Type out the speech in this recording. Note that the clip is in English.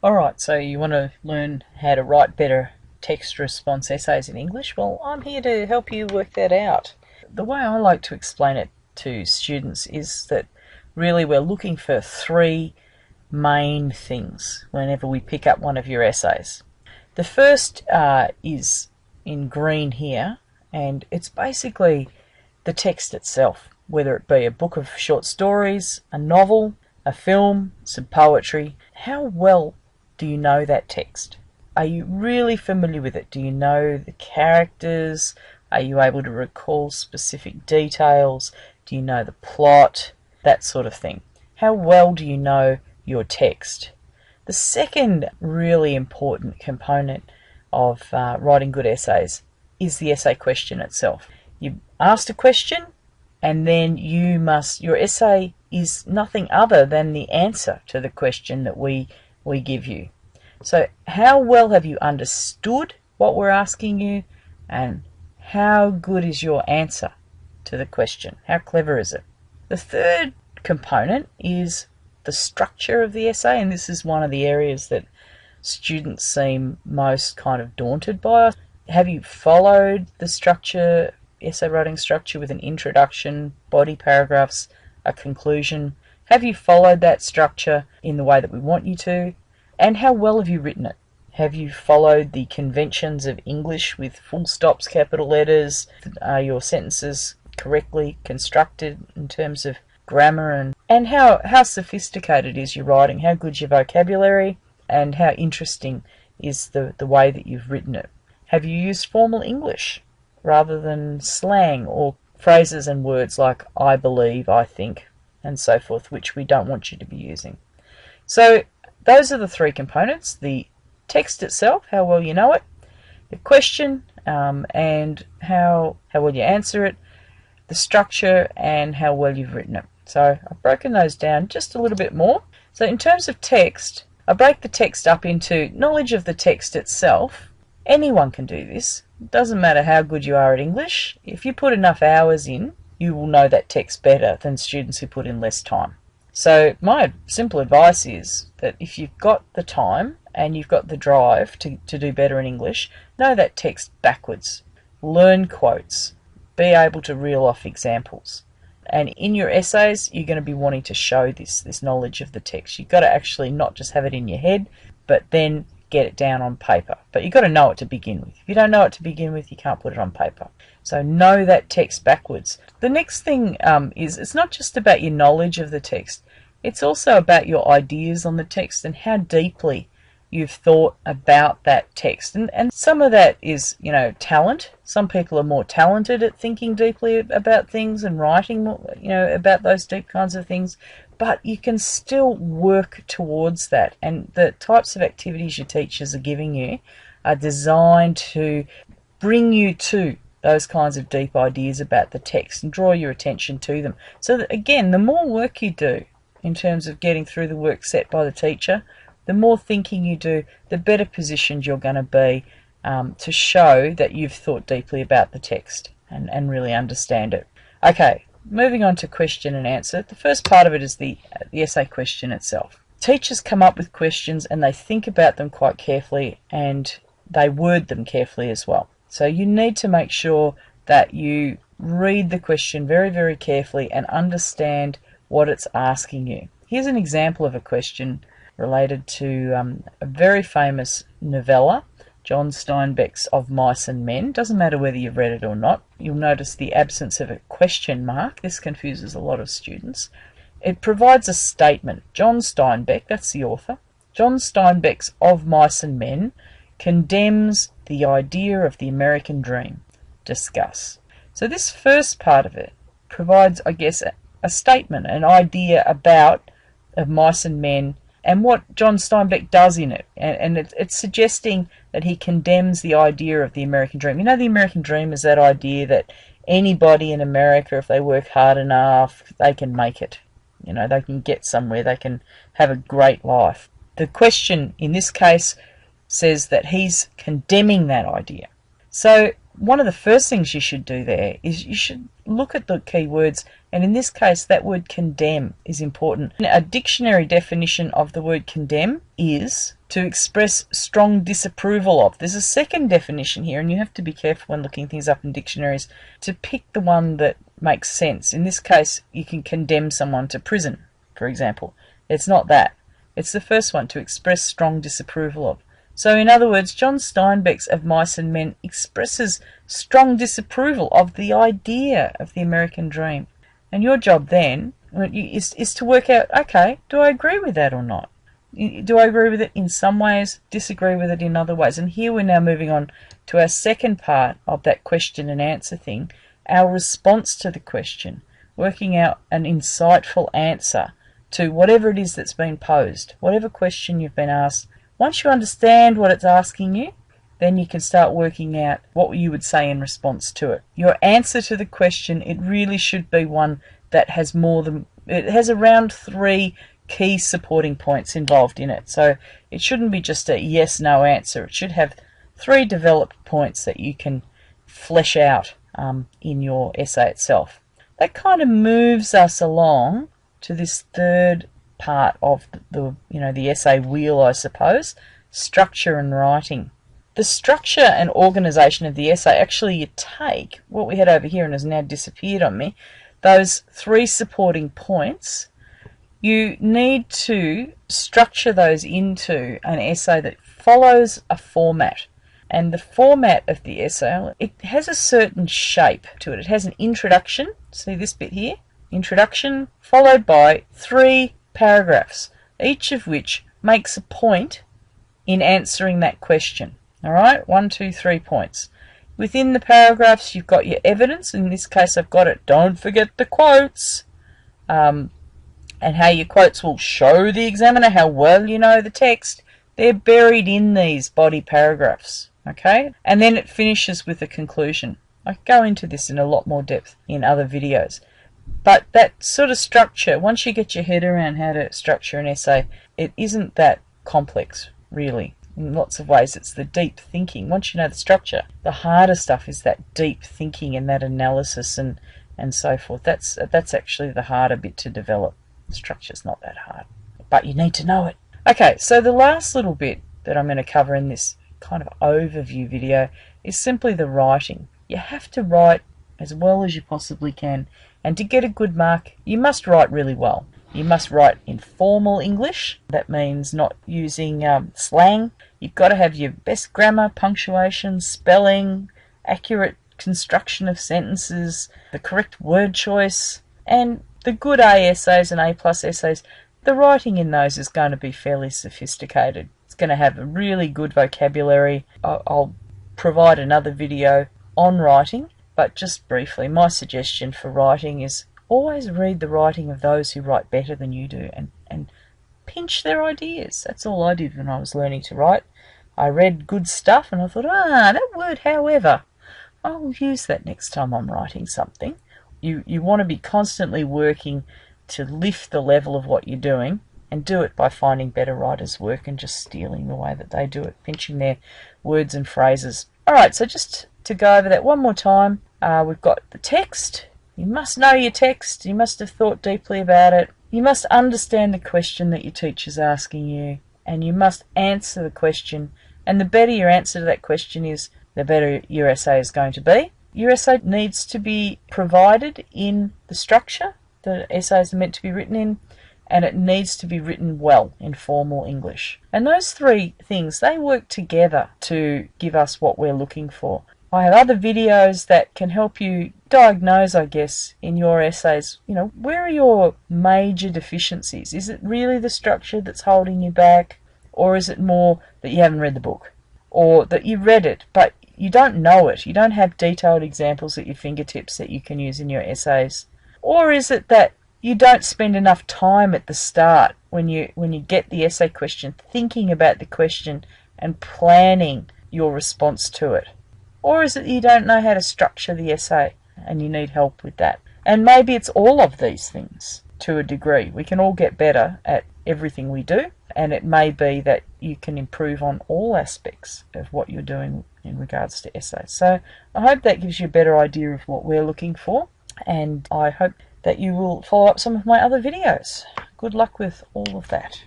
Alright, so you want to learn how to write better text response essays in English? Well, I'm here to help you work that out. The way I like to explain it to students is that really we're looking for three main things whenever we pick up one of your essays. The first is in green here, and it's basically the text itself, whether it be a book of short stories, a novel, a film, some poetry. How well do you know that text? Are you really familiar with it? Do you know the characters? Are you able to recall specific details? Do you know the plot? That sort of thing. How well do you know your text? The second really important component of writing good essays is the essay question itself. You asked a question, and then your essay is nothing other than the answer to the question that we give you. So how well have you understood what we're asking you, and how good is your answer to the question? How clever is it? The third component is the structure of the essay, and this is one of the areas that students seem most kind of daunted by. Have you followed the structure, essay writing structure, with an introduction, body paragraphs, a conclusion? Have you followed that structure in the way that we want you to? And how well have you written it? Have you followed the conventions of English with full stops, capital letters? Are your sentences correctly constructed in terms of grammar? And how sophisticated is your writing? How good's your vocabulary? And how interesting is the way that you've written it? Have you used formal English rather than slang or phrases and words like I believe, I think, and so forth, which we don't want you to be using? So those are the three components: the text itself, how well you know it; the question, and how well you answer it; the structure, and how well you've written it. So I've broken those down just a little bit more. So in terms of text, I break the text up into knowledge of the text itself. Anyone can do this. It doesn't matter how good you are at English. If you put enough hours in, you will know that text better than students who put in less time. So my simple advice is that if you've got the time and you've got the drive to do better in English, know that text backwards. Learn quotes. Be able to reel off examples. And in your essays, you're going to be wanting to show this knowledge of the text. You've got to actually not just have it in your head, but then get it down on paper. But you've got to know it to begin with. If you don't know it to begin with, you can't put it on paper. So know that text backwards. The next thing is it's not just about your knowledge of the text. It's also about your ideas on the text and how deeply you've thought about that text. And some of that is, talent. Some people are more talented at thinking deeply about things and writing more, about those deep kinds of things. But you can still work towards that. And the types of activities your teachers are giving you are designed to bring you to those kinds of deep ideas about the text and draw your attention to them. So that, again, the more work you do in terms of getting through the work set by the teacher, the more thinking you do, the better positioned you're going to be to show that you've thought deeply about the text and really understand it. Okay, moving on to question and answer. The first part of it is the essay question itself. Teachers come up with questions and they think about them quite carefully and they word them carefully as well. So you need to make sure that you read the question very, very carefully and understand what it's asking you. Here's an example of a question related to a very famous novella, John Steinbeck's Of Mice and Men. Doesn't matter whether you've read it or not. You'll notice the absence of a question mark. This confuses a lot of students. It provides a statement. John Steinbeck, that's the author, John Steinbeck's Of Mice and Men condemns the idea of the American dream. Discuss. So this first part of it provides, I guess, a statement, an idea about Of Mice and Men and what John Steinbeck does in it. And it's suggesting that he condemns the idea of the American dream. The American dream is that idea that anybody in America, if they work hard enough, they can make it. They can get somewhere, they can have a great life. The question in this case says that he's condemning that idea. So one of the first things you should do there is you should look at the key words, and in this case that word condemn is important. A dictionary definition of the word condemn is to express strong disapproval of. There's a second definition here, and you have to be careful when looking things up in dictionaries to pick the one that makes sense. In this case, you can condemn someone to prison, for example. It's not that. It's the first one, to express strong disapproval of. So in other words, John Steinbeck's Of Mice and Men expresses strong disapproval of the idea of the American dream. And your job then is to work out, okay, do I agree with that or not? Do I agree with it in some ways, disagree with it in other ways? And here we're now moving on to our second part of that question and answer thing, our response to the question, working out an insightful answer to whatever it is that's been posed, whatever question you've been asked. Once you understand what it's asking you, then you can start working out what you would say in response to it. Your answer to the question, it really should be one that has it has around 3 key supporting points involved in it. So it shouldn't be just a yes/no answer. It should have 3 developed points that you can flesh out in your essay itself. That kind of moves us along to this third part of the essay wheel, I suppose, structure and writing. The structure and organisation of the essay, actually you take what we had over here and has now disappeared on me, those 3 supporting points. You need to structure those into an essay that follows a format. And the format of the essay, it has a certain shape to it. It has an introduction, see this bit here? Introduction, followed by 3 paragraphs, each of which makes a point in answering that question. Alright, 1, 2, 3 points. Within the paragraphs you've got your evidence. In this case I've got it, don't forget the quotes. And how your quotes will show the examiner how well you know the text. They're buried in these body paragraphs, okay? And then it finishes with a conclusion. I go into this in a lot more depth in other videos. But that sort of structure, once you get your head around how to structure an essay, it isn't that complex, really. In lots of ways, it's the deep thinking. Once you know the structure, the harder stuff is that deep thinking and that analysis and so forth. That's actually the harder bit to develop. Structure's not that hard, but you need to know it. Okay, so the last little bit that I'm going to cover in this kind of overview video is simply the writing. You have to write as well as you possibly can, and to get a good mark, you must write really well. You must write in formal English. That means not using slang. You've got to have your best grammar, punctuation, spelling, accurate construction of sentences, the correct word choice, and the good A essays and A+ essays, the writing in those is going to be fairly sophisticated. It's going to have a really good vocabulary. I'll provide another video on writing, but just briefly, my suggestion for writing is always read the writing of those who write better than you do and pinch their ideas. That's all I did when I was learning to write. I read good stuff and I thought, that word, however, I'll use that next time I'm writing something. You want to be constantly working to lift the level of what you're doing, and do it by finding better writers' work and just stealing the way that they do it, pinching their words and phrases. Alright, so just to go over that one more time, we've got the text. You must know your text. You must have thought deeply about it. You must understand the question that your teacher's asking you, and you must answer the question. And the better your answer to that question is, the better your essay is going to be. Your essay needs to be provided in the structure the essays are meant to be written in, and it needs to be written well in formal English. And those 3 things, they work together to give us what we're looking for. I have other videos that can help you diagnose, I guess, in your essays, where are your major deficiencies? Is it really the structure that's holding you back? Or is it more that you haven't read the book? Or that you read it, but you don't know it? You don't have detailed examples at your fingertips that you can use in your essays? Or is it that you don't spend enough time at the start when you get the essay question, thinking about the question and planning your response to it? Or is it you don't know how to structure the essay and you need help with that? And maybe it's all of these things to a degree. We can all get better at everything we do, and it may be that you can improve on all aspects of what you're doing in regards to essays. So I hope that gives you a better idea of what we're looking for, and I hope that you will follow up some of my other videos. Good luck with all of that.